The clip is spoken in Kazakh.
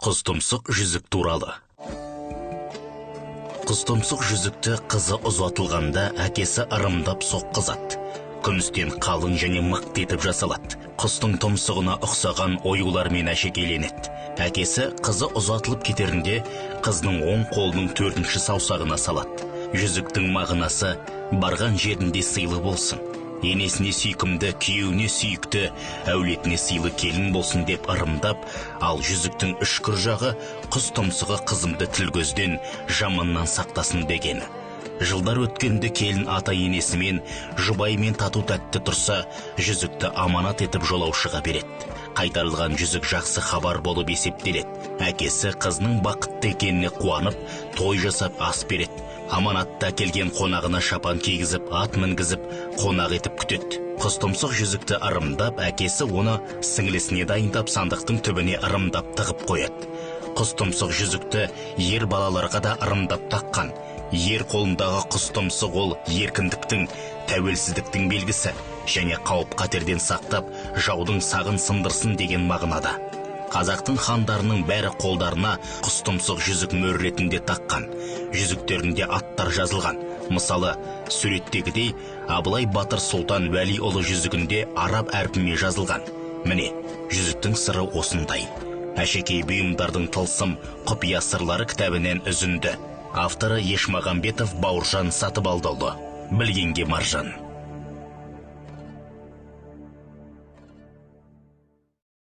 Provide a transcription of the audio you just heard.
Құстұмсық жүзік туралы. Құстұмсық жүзікті қызы ұзатылғанда әкесі ырымдап соққызады. Күмістен қалың және мықты етіп жасалады. Құстың тұмсығына ұқсаған оюлармен әшекейленеді. Әкесі қызы ұзатылып кетерінде қызның оң қолының 4-ші саусағына салады. Жүзіктің мағынасы барған жерінде сыйлы болсын. Енесіне сүйкімді, күйеуіне сүйікті, әулетіне сыйлы келін болсын деп ырымдап, ал жүзіктің үшкір жағы құс тұмсығы қызымды тіл көзден, жаманнан сақтасын дегені. Жылдар өткенде келін ата енесімен, жұбайымен тату тәтті тұрса, жүзікті аманат етіп жолаушыға береді. Қайтарылған жүзік жақсы хабар болып есептеледі. Әкесі қызының бақытты екеніне қуанып, той жасап ас береді. Аманатта келген қонағына шапан кигізіп, ат мінгізіп, қонақ етіп күтеді. Құстұмсық жүзікті ырымдап, әкесі оны сіңлісіне дайындап, сандықтың түбіне ырымдап тығып қояды. Құстұмсық жүзікті ер балаларға да ырымдап таққан. Ер қолындағы құстұмсық ол еркіндіктің, тәуелсіздіктің белгісі және қауіп қатерден сақтап, жаудың сағын сындырсын деген мағынада. Қазақтың хандарының бәрі қолдарына құстұмсық жүзік мөр ретінде таққан. Жүзіктерінде аттар жазылған. Мысалы, суреттегідей Абылай Батыр Сұлтан Уәлиұлы жүзігінде араб әрпімен жазылған. Міне, жүзіктің сыры осындай. Әшекей бұйымдардың тылсым, құпия сырлары кітабінен үзінді. Авторы Ешмағамбетов Бауыржан Сатыбалдыұлы. Білгенге маржан.